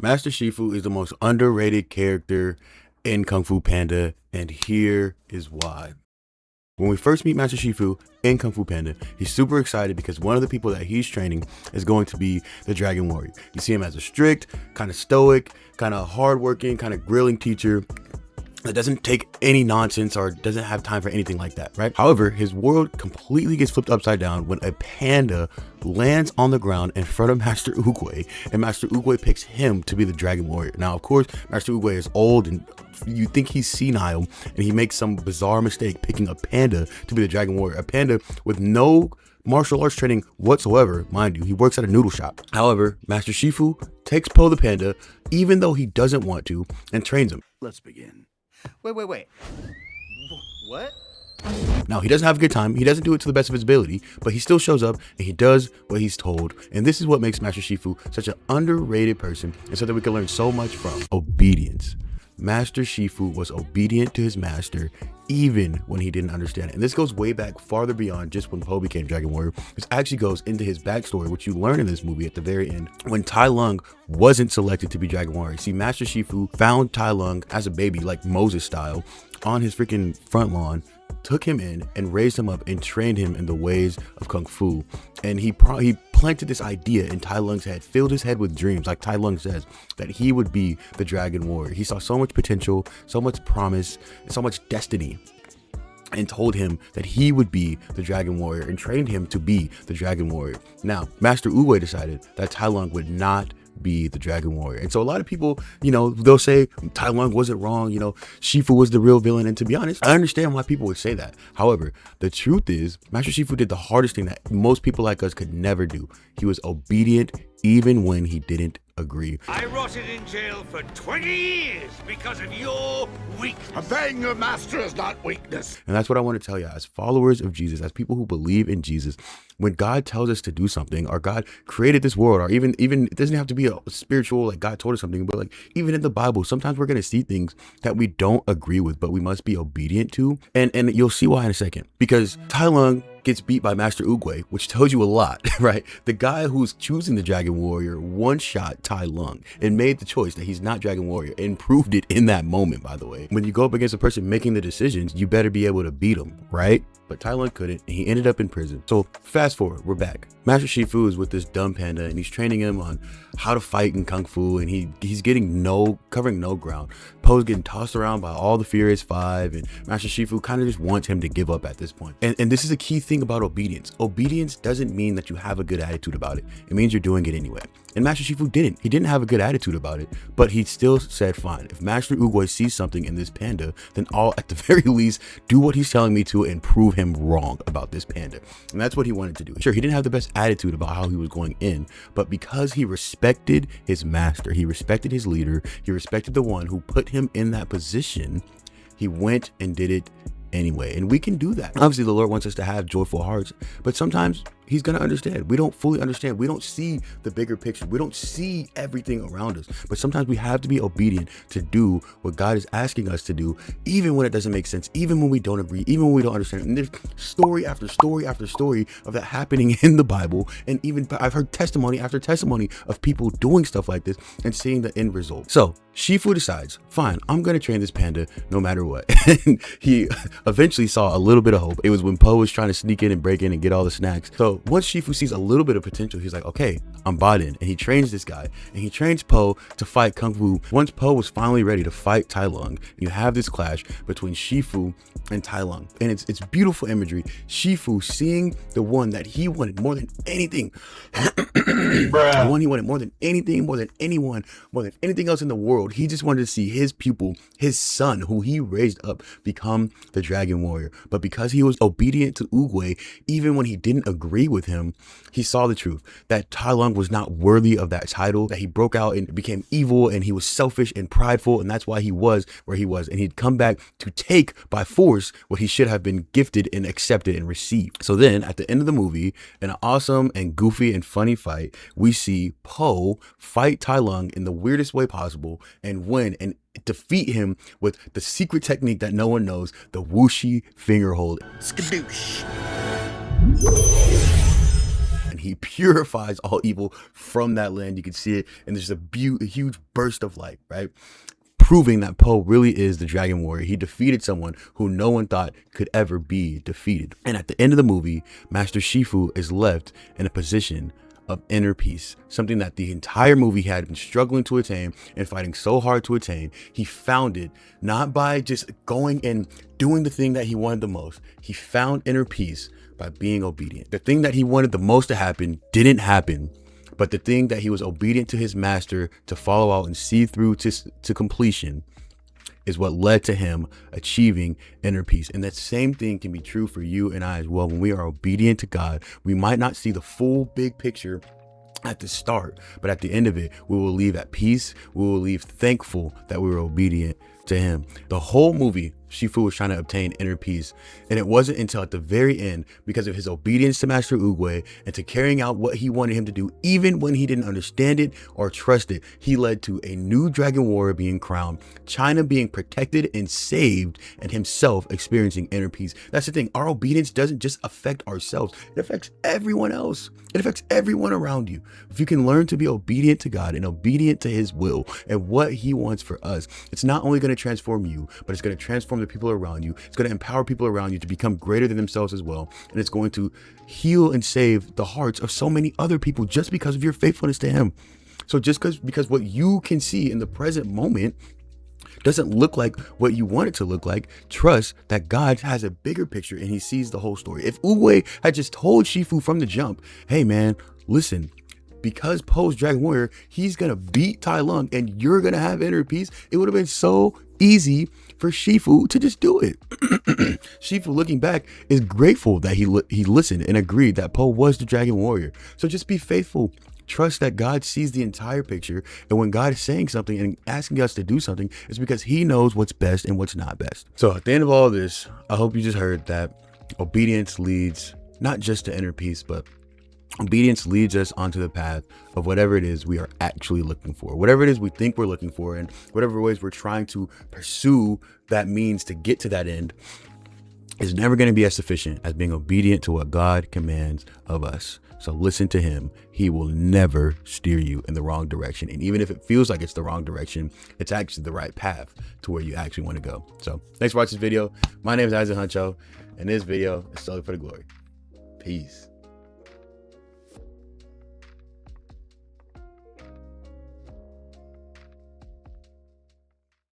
Master Shifu is the most underrated character in Kung Fu Panda, and here is why. When we first meet Master Shifu in Kung Fu Panda, he's super excited because one of the people that he's training is going to be the Dragon Warrior. You see him as a strict, kind of stoic, kind of hardworking, kind of grilling teacher that doesn't take any nonsense or doesn't have time for anything like that, right? However, his world completely gets flipped upside down when a panda lands on the ground in front of Master Oogway, and Master Oogway picks him to be the Dragon Warrior. Now, of course, Master Oogway is old and you think he's senile, and he makes some bizarre mistake picking a panda to be the Dragon Warrior, a panda with no martial arts training whatsoever. Mind you, he works at a noodle shop. However, Master Shifu takes Po the panda, even though he doesn't want to, and trains him. Let's begin. Wait. What? Now, he doesn't have a good time. He doesn't do it to the best of his ability, but he still shows up and he does what he's told. And this is what makes Master Shifu such an underrated person and something we can learn so much from: obedience. Master Shifu was obedient to his master even when he didn't understand it. And this goes way back, farther beyond just when Po became Dragon Warrior. This actually goes into his backstory, which you learn in this movie at the very end, when Tai Lung wasn't selected to be Dragon Warrior. See, Master Shifu found Tai Lung as a baby, like Moses style, on his freaking front lawn, took him in and raised him up and trained him in the ways of Kung Fu. And he planted this idea in Tai Lung's head, filled his head with dreams, like Tai Lung says, that he would be the Dragon Warrior. He saw so much potential, so much promise, so much destiny, and told him that he would be the Dragon Warrior and trained him to be the Dragon Warrior. Now, Master Oogway decided that Tai Lung would not be the Dragon Warrior. And so a lot of people, they'll say Tai Lung wasn't wrong, Shifu was the real villain. And to be honest, I understand why people would say that. However, the truth is, Master Shifu did the hardest thing that most people like us could never do. He was obedient even when he didn't agree. I rotted in jail for 20 years because of your weakness. Obeying your master is not weakness. And that's what I want to tell you, as followers of Jesus, as people who believe in Jesus. When God tells us to do something, or God created this world, or even it doesn't have to be a spiritual, like God told us something, but like even in the Bible, sometimes we're going to see things that we don't agree with, but we must be obedient to. And you'll see why in a second. Because Tai Lung gets beat by Master Oogway, which tells you a lot, right? The guy who's choosing the Dragon Warrior one-shot Tai Lung and made the choice that he's not Dragon Warrior, and proved it in that moment, by the way. When you go up against a person making the decisions, you better be able to beat him, right? But Tai Lung couldn't, and he ended up in prison. So fast forward, we're back. Master Shifu is with this dumb panda, and he's training him on how to fight in Kung Fu, and he's covering no ground. Po's getting tossed around by all the Furious Five, and Master Shifu kind of just wants him to give up at this point. And this is a key thing about obedience. Obedience doesn't mean that you have a good attitude about it. It means you're doing it anyway. And Master Shifu didn't. He didn't have a good attitude about it, but he still said, fine, if Master Oogway sees something in this panda, then I'll at the very least do what he's telling me to and prove him wrong about this panda. And that's what he wanted to do. Sure, he didn't have the best attitude about how he was going in, but because he respected his master, he respected his leader, he respected the one who put him in that position, he went and did it anyway. And we can do that. Obviously, the Lord wants us to have joyful hearts, but sometimes he's going to understand. We don't fully understand. We don't see the bigger picture. We don't see everything around us. But sometimes we have to be obedient to do what God is asking us to do, even when it doesn't make sense, even when we don't agree, even when we don't understand. And there's story after story after story of that happening in the Bible. And even I've heard testimony after testimony of people doing stuff like this and seeing the end result. So Shifu decides, fine, I'm going to train this panda no matter what. And he eventually saw a little bit of hope. It was when Po was trying to sneak in and break in and get all the snacks. So once Shifu sees a little bit of potential, he's like, okay, I'm bought in. And he trains this guy, and he trains Po to fight Kung Fu. Once Po was finally ready to fight Tai Lung, you have this clash between Shifu and Tai Lung. And it's beautiful imagery. Shifu seeing the one that he wanted more than anything, the one he wanted more than anything, more than anyone, more than anything else in the world. He just wanted to see his pupil, his son, who he raised up, become the Dragon Warrior. But because he was obedient to Oogway, even when he didn't agree with him, he saw the truth that Tai Lung was not worthy of that title, that he broke out and became evil, and he was selfish and prideful, and that's why he was where he was. And he'd come back to take by force what he should have been gifted and accepted and received. So then at the end of the movie, in an awesome and goofy and funny fight, we see Po fight Tai Lung in the weirdest way possible and win and defeat him with the secret technique that no one knows, the whooshy finger hold. Skadoosh. And and he purifies all evil from that land. You can see it, and there's a huge burst of light, right? Proving that Po really is the Dragon Warrior. He defeated someone who no one thought could ever be defeated. And at the end of the movie, Master Shifu is left in a position of inner peace, something that the entire movie had been struggling to attain and fighting so hard to attain. He found it not by just going and doing the thing that he wanted the most. He found inner peace by being obedient. The thing that he wanted the most to happen didn't happen, but the thing that he was obedient to his master to follow out and see through to completion is what led to him achieving inner peace. And that same thing can be true for you and I as well. When we are obedient to God, we might not see the full big picture at the start, but at the end of it, we will leave at peace. We will leave thankful that we were obedient to him. The whole movie, Shifu was trying to obtain inner peace, and it wasn't until at the very end, because of his obedience to Master Oogway and to carrying out what he wanted him to do, even when he didn't understand it or trust it, he led to a new Dragon Warrior being crowned, China being protected and saved, and himself experiencing inner peace. That's the thing. Our obedience doesn't just affect ourselves. It affects everyone else. It affects everyone around you. If you can learn to be obedient to God and obedient to his will and what he wants for us, it's not only going to transform you, but it's going to transform the people around you. It's going to empower people around you to become greater than themselves as well. And it's going to heal and save the hearts of so many other people just because of your faithfulness to him. So just because what you can see in the present moment doesn't look like what you want it to look like, trust that God has a bigger picture and he sees the whole story. If Oogway had just told Shifu from the jump, hey man, listen, because Po's Dragon Warrior, he's gonna beat Tai Lung and you're gonna have inner peace, it would have been so easy for Shifu to just do it. Shifu, looking back, is grateful that he listened and agreed that Po was the Dragon Warrior. So just be faithful. Trust that God sees the entire picture, and when God is saying something and asking us to do something, it's because he knows what's best and what's not best. So at the end of all this, I hope you just heard that obedience leads not just to inner peace, but obedience leads us onto the path of whatever it is we are actually looking for, whatever it is we think we're looking for, and whatever ways we're trying to pursue that means to get to that end is never going to be as sufficient as being obedient to what God commands of us. So listen to him. He will never steer you in the wrong direction. And even if it feels like it's the wrong direction, it's actually the right path to where you actually want to go. So thanks for watching this video. My name is azzyhuncho, and this video is solely for the glory. Peace.